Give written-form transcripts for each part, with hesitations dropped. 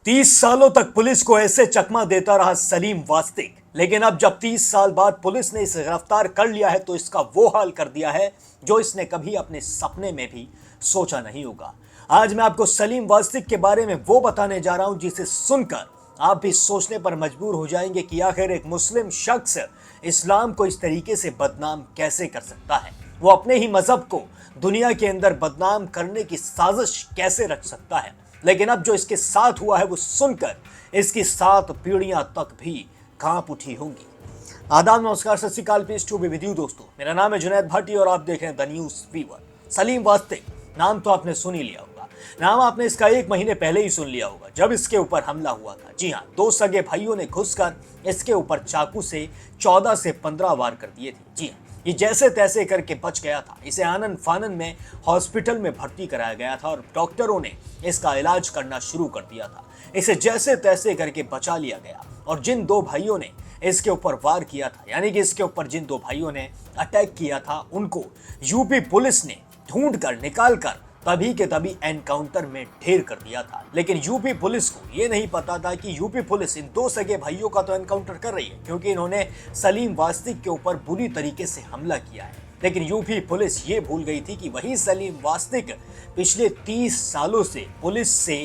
30 सालों तक पुलिस को ऐसे चकमा देता रहा सलीम वास्तिक, लेकिन अब जब 30 साल बाद पुलिस ने इसे गिरफ्तार कर लिया है तो इसका वो हाल कर दिया है जो इसने कभी अपने सपने में भी सोचा नहीं होगा। आज मैं आपको सलीम वास्तिक के बारे में वो बताने जा रहा हूं जिसे सुनकर आप भी सोचने पर मजबूर हो जाएंगे कि आखिर एक मुस्लिम शख्स इस्लाम को इस तरीके से बदनाम कैसे कर सकता है। वो अपने ही मजहब को दुनिया के अंदर बदनाम करने की साजिश कैसे रच सकता है। लेकिन अब जो इसके साथ हुआ है वो सुनकर इसकी 7 पीढ़ियां तक भी कांप उठी होंगी। आदाब, नमस्कार, सत श्री अकाल, peace to be with you दोस्तों। मेरा नाम है जुनैद भाटी और आप देख रहे हैं द न्यूज़ फीवर। सलीम वास्तिक नाम तो आपने सुन ही लिया होगा। नाम आपने इसका 1 महीने पहले ही सुन लिया होगा जब इसके ऊपर हमला हुआ था। जी हाँ, 2 सगे भाइयों ने घुसकर इसके ऊपर चाकू से 14 से 15 वार कर दिए थे। जी हाँ, ये जैसे तैसे करके बच गया था। इसे आनन फानन में हॉस्पिटल में भर्ती कराया गया था और डॉक्टरों ने इसका इलाज करना शुरू कर दिया था। इसे जैसे तैसे करके बचा लिया गया और जिन 2 भाइयों ने इसके ऊपर वार किया था, यानी कि इसके ऊपर जिन 2 भाइयों ने अटैक किया था, उनको यूपी पुलिस ने ढूंढ कर निकाल कर तभी के तभी एनकाउंटर में ढेर कर दिया था। लेकिन यूपी पुलिस को यह नहीं पता था कि यूपी पुलिस इन 2 सगे भाइयों का तो एनकाउंटर कर रही है, क्योंकि इन्होंने सलीम वास्तिक के ऊपर बुरी तरीके से हमला किया है। लेकिन यूपी पुलिस ये भूल गई थी कि वही सलीम वास्तिक पिछले 30 सालों से पुलिस से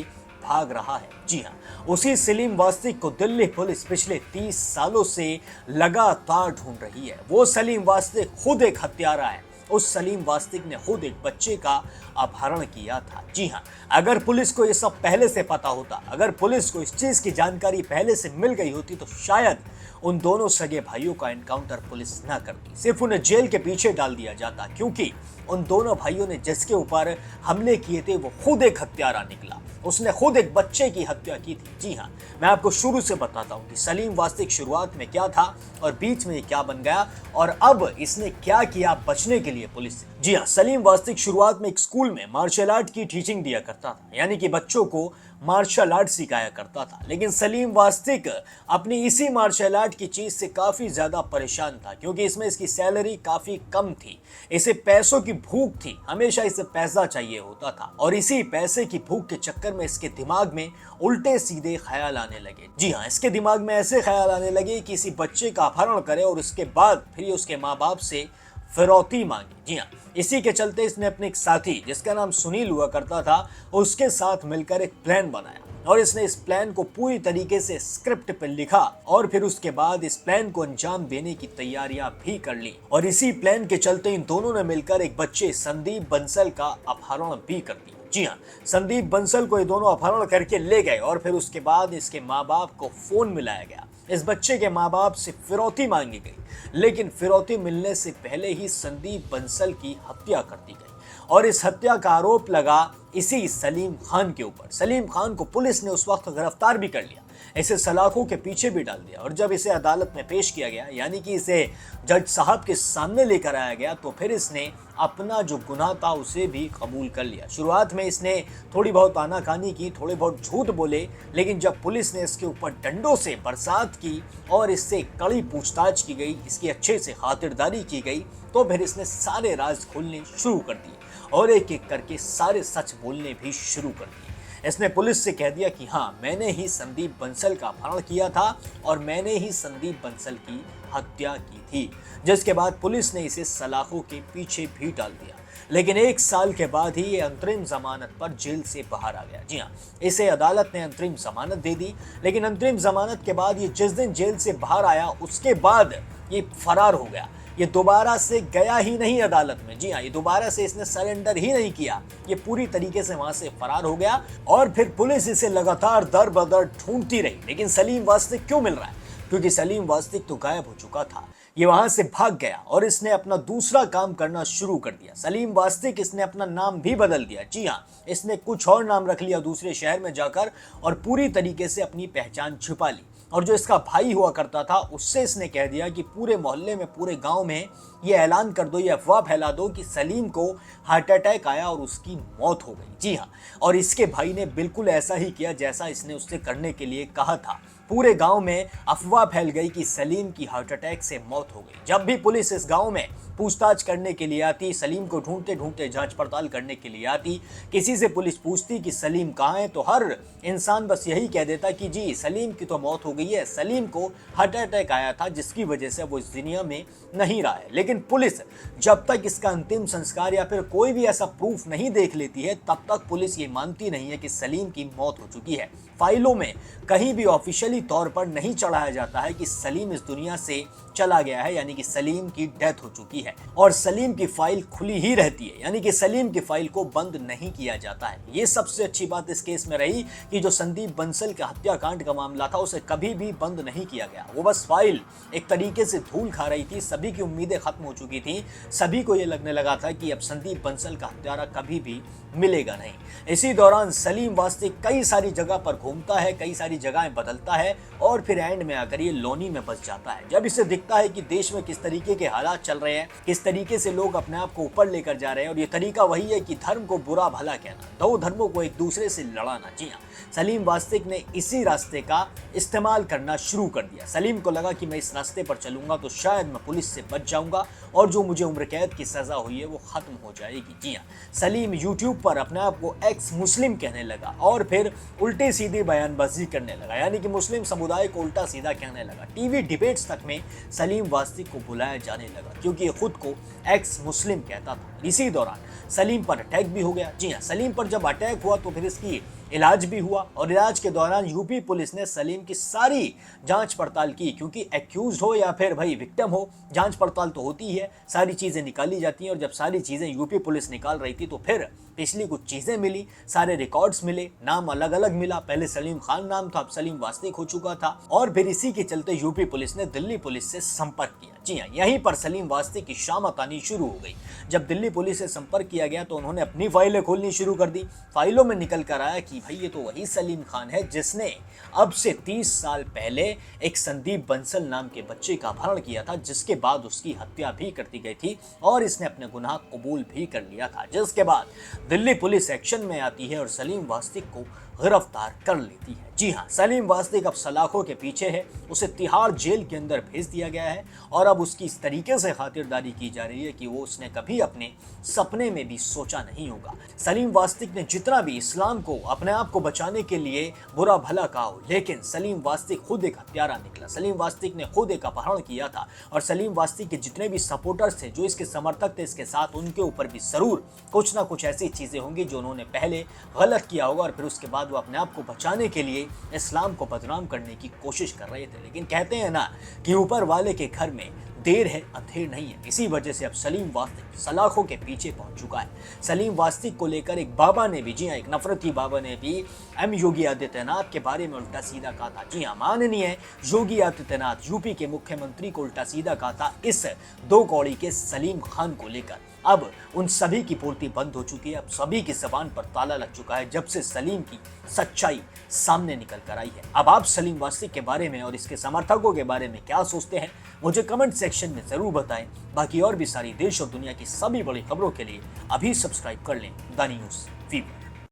भाग रहा है। जी हाँ, उसी सलीम वास्तिक को दिल्ली पुलिस पिछले 30 सालों से लगातार ढूंढ रही है। वो सलीम वास्तिक खुद एक हत्यारा है। उस सलीम वास्तिक ने खुद एक बच्चे का अपहरण किया था। जी हाँ, अगर पुलिस को ये सब पहले से पता होता, अगर पुलिस को इस चीज की जानकारी पहले से मिल गई होती तो शायद उन दोनों सगे भाइयों का एनकाउंटर पुलिस न करती, सिर्फ उन्हें जेल के पीछे डाल दिया जाता, क्योंकि उन दोनों भाइयों ने जिसके ऊपर हमले किए थे वो खुद एक हत्यारा निकला। उसने खुद एक बच्चे की हत्या की थी। जी हाँ, मैं आपको शुरू से बताता हूँ कि सलीम वास्तिक शुरुआत में क्या था और बीच में क्या बन गया और अब इसने क्या किया बचने के लिए पुलिस से। जी हाँ, सलीम वास्तिक शुरुआत में एक स्कूल में मार्शल आर्ट की टीचिंग दिया करता था, यानी कि बच्चों को मार्शल आर्ट सिखाया करता था। लेकिन सलीम वास्तिक अपनी इसी मार्शल आर्ट की चीज से काफी ज्यादा परेशान था, क्योंकि इसमें इसकी सैलरी काफी कम थी। इसे पैसों की भूख थी, हमेशा इसे पैसा चाहिए होता था और इसी पैसे की भूख के चक्कर में इसके दिमाग में उल्टे सीधे ख्याल आने लगे। जी हाँ, इसके दिमाग में ऐसे ख्याल आने लगे कि किसी बच्चे का अपहरण करे और उसके बाद फिर उसके माँ बाप से फिरौती मांगी। जी हाँ, इसी के चलते इसने अपने एक साथी जिसका नाम सुनील हुआ करता था, उसके साथ मिलकर एक प्लान बनाया और इसने इस प्लान को पूरी तरीके से स्क्रिप्ट पर लिखा और फिर उसके बाद इस प्लान को अंजाम देने की तैयारियां भी कर ली। और इसी प्लान के चलते इन दोनों ने मिलकर एक बच्चे संदीप बंसल का अपहरण भी कर दिया। जी हाँ, संदीप बंसल को ये दोनों अपहरण करके ले गए और फिर उसके बाद इसके माँ बाप को फोन मिलाया गया। इस बच्चे के माँ बाप से फिरौती मांगी गई, लेकिन फिरौती मिलने से पहले ही संदीप बंसल की हत्या कर दी गई और इस हत्या का आरोप लगा इसी सलीम खान के ऊपर। सलीम खान को पुलिस ने उस वक्त गिरफ्तार भी कर लिया, इसे सलाखों के पीछे भी डाल दिया और जब इसे अदालत में पेश किया गया, यानी कि इसे जज साहब के सामने लेकर आया गया, तो फिर इसने अपना जो गुनाह था उसे भी कबूल कर लिया। शुरुआत में इसने थोड़ी बहुत आनाकानी की, थोड़े बहुत झूठ बोले, लेकिन जब पुलिस ने इसके ऊपर डंडों से बरसात की और इससे कड़ी पूछताछ की गई, इसकी अच्छे से खातिरदारी की गई, तो फिर इसने सारे राज खोलने शुरू कर दिए और एक एक करके सारे सच बोलने भी शुरू कर दिए। इसने पुलिस से कह दिया कि हाँ, मैंने ही संदीप बंसल का अपहरण किया था और मैंने ही संदीप बंसल की हत्या की थी, जिसके बाद पुलिस ने इसे सलाखों के पीछे भी डाल दिया। लेकिन 1 साल के बाद ही ये अंतरिम जमानत पर जेल से बाहर आ गया। जी हाँ, इसे अदालत ने अंतरिम जमानत दे दी, लेकिन अंतरिम जमानत के बाद ये जिस दिन जेल से बाहर आया उसके बाद ये फरार हो गया। ये दोबारा से गया ही नहीं अदालत में। जी हाँ, ये दोबारा से इसने सरेंडर ही नहीं किया, ये पूरी तरीके से वहां से फरार हो गया और फिर पुलिस इसे लगातार दर बदर ढूंढती रही। लेकिन सलीम वास्तिक क्यों मिल रहा है? क्योंकि सलीम वास्तिक तो गायब हो चुका था, ये वहां से भाग गया और इसने अपना दूसरा काम करना शुरू कर दिया। सलीम वास्तिक इसने अपना नाम भी बदल दिया। जी हाँ, इसने कुछ और नाम रख लिया दूसरे शहर में जाकर और पूरी तरीके से अपनी पहचान छुपा ली। और जो इसका भाई हुआ करता था उससे इसने कह दिया कि पूरे मोहल्ले में, पूरे गांव में ये ऐलान कर दो, ये अफवाह फैला दो कि सलीम को हार्ट अटैक आया और उसकी मौत हो गई। जी हाँ, और इसके भाई ने बिल्कुल ऐसा ही किया जैसा इसने उससे करने के लिए कहा था। पूरे गांव में अफवाह फैल गई कि सलीम की हार्ट अटैक से मौत हो गई। जब भी पुलिस इस गांव में पूछताछ करने के लिए आती, सलीम को ढूंढते ढूंढते जांच पड़ताल करने के लिए आती, किसी से पुलिस पूछती कि सलीम कहाँ है, तो हर इंसान बस यही कह देता कि जी सलीम की तो मौत हो गई है, सलीम को हार्ट अटैक आया था जिसकी वजह से वो इस दुनिया में नहीं रहा है। लेकिन पुलिस जब तक इसका अंतिम संस्कार या फिर कोई भी ऐसा प्रूफ नहीं देख लेती है, तब तक पुलिस ये मानती नहीं है कि सलीम की मौत हो चुकी है। फाइलों में कहीं भी ऑफिशियली तौर पर नहीं चढ़ाया जाता है कि सलीम इस दुनिया से चला गया है, यानी कि सलीम की डेथ हो चुकी है, और सलीम की फाइल खुली ही रहती है, यानी कि सलीम की फाइल को बंद नहीं किया जाता है। ये सबसे अच्छी बात इस केस में रही कि जो संदीप बंसल के हत्याकांड का मामला था उसे कभी भी बंद नहीं किया गया। वो बस फाइल एक तरीके से धूल खा रही थी, सभी की उम्मीदें खत्म हो चुकी थी, सभी को ये लगने लगा था कि अब संदीप बंसल का हत्यारा कभी भी मिलेगा नहीं। इसी दौरान सलीम वास्तिक कई सारी जगह पर घूमता है, कई सारी जगहें बदलता है और फिर एंड में आकर ये लोनी में बस जाता है। जब इसे दिखता है कि देश में किस तरीके के हालात चल रहे हैं, किस तरीके से लोग अपने आप को ऊपर लेकर जा रहे हैं, और ये तरीका वही है कि धर्म को बुरा भला कहना, दो धर्मों को एक दूसरे से लड़ाना। जी हाँ, सलीम वास्तिक ने इसी रास्ते का इस्तेमाल करना शुरू कर दिया। सलीम को लगा कि मैं इस रास्ते पर चलूंगा तो शायद मैं पुलिस से बच जाऊंगा और जो मुझे उम्र कैद की सजा हुई है वो खत्म हो जाएगी। जी हाँ, सलीम यूट्यूब पर अपने आप को एक्स मुस्लिम कहने लगा और फिर उल्टी सीधी बयानबाजी करने लगा, यानी कि मुस्लिम समुदाय को उल्टा सीधा कहने लगा। टीवी डिबेट्स तक में सलीम वास्तिक को बुलाया जाने लगा क्योंकि ये खुद को एक्स मुस्लिम कहता था। इसी दौरान सलीम पर अटैक भी हो गया। जी हाँ, सलीम पर जब अटैक हुआ तो फिर इसकी इलाज भी हुआ और इलाज के दौरान यूपी पुलिस ने सलीम की सारी जांच पड़ताल की, क्योंकि एक्यूज हो या फिर भाई विक्टिम हो, जांच पड़ताल तो होती है, सारी चीज़ें निकाली जाती हैं। और जब सारी चीज़ें यूपी पुलिस निकाल रही थी तो फिर पिछली कुछ चीज़ें मिली, सारे रिकॉर्ड्स मिले, नाम अलग अलग मिला। पहले सलीम खान नाम था, अब सलीम वास्तिक हो चुका था। और फिर इसी के चलते यूपी पुलिस ने दिल्ली पुलिस से संपर्क किया। जी हाँ, यहीं पर सलीम वास्तिक की शामत आनी शुरू हो गई। जब दिल्ली पुलिस से संपर्क किया गया तो उन्होंने अपनी फाइलें खोलनी शुरू कर दी। फाइलों में निकल कर आया कि भाई ये तो वही सलीम खान है जिसने अब से 30 साल पहले एक संदीप बंसल नाम के बच्चे का अपहरण किया था, जिसके बाद उसकी हत्या भी कर दी गई थी और इसने अपने गुनाह कबूल भी कर लिया था। जिसके बाद दिल्ली पुलिस एक्शन में आती है और सलीम वास्तिक को गिरफ्तार कर लेती है। जी हाँ, सलीम वास्तिक अब सलाखों के पीछे है, उसे तिहाड़ जेल के अंदर भेज दिया गया है और अब उसकी इस तरीके से खातिरदारी की जा रही है कि वो उसने कभी अपने सपने में भी सोचा नहीं होगा। सलीम वास्तिक ने जितना भी इस्लाम को अपने आप को बचाने के लिए बुरा भला कहा हो, लेकिन सलीम वास्तिक खुद एक हत्यारा निकला। सलीम वास्तिक ने खुद एक अपहरण किया था और सलीम वास्तिक के जितने भी सपोर्टर्स थे, जो इसके समर्थक थे इसके साथ, उनके ऊपर भी जरूर कुछ ना कुछ ऐसी चीजें होंगी जो उन्होंने पहले गलत किया होगा और फिर उसके बाद वो अपने आप को बचाने के लिए इस्लाम को बदनाम करने की कोशिश कर रहे थे। लेकिन कहते हैं ना कि ऊपर वाले के घर में देर है अंधेर नहीं है। इसी वजह से अब सलीम वास्तिक सलाखों के पीछे पहुंच चुका है। सलीम वास्तिक को लेकर एक बाबा ने भी, जी हाँ, एक नफरती बाबा ने भी एम योगी आदित्यनाथ के बारे में उल्टा सीधा कहा था। जी हाँ, माननीय योगी आदित्यनाथ यूपी के मुख्यमंत्री को उल्टा सीधा कहा था इस दो कौड़ी के सलीम खान को लेकर। अब उन सभी की पूर्ति बंद हो चुकी है, अब सभी की जबान पर ताला लग चुका है जब से सलीम की सच्चाई सामने निकल कर आई है। अब आप सलीम वास्तिक के बारे में और इसके समर्थकों के बारे में क्या सोचते हैं, मुझे कमेंट सेक्शन में जरूर बताएं। बाकी और भी सारी देश और दुनिया की सभी बड़ी खबरों के लिए अभी सब्सक्राइब कर लें द न्यूज़ वीवर।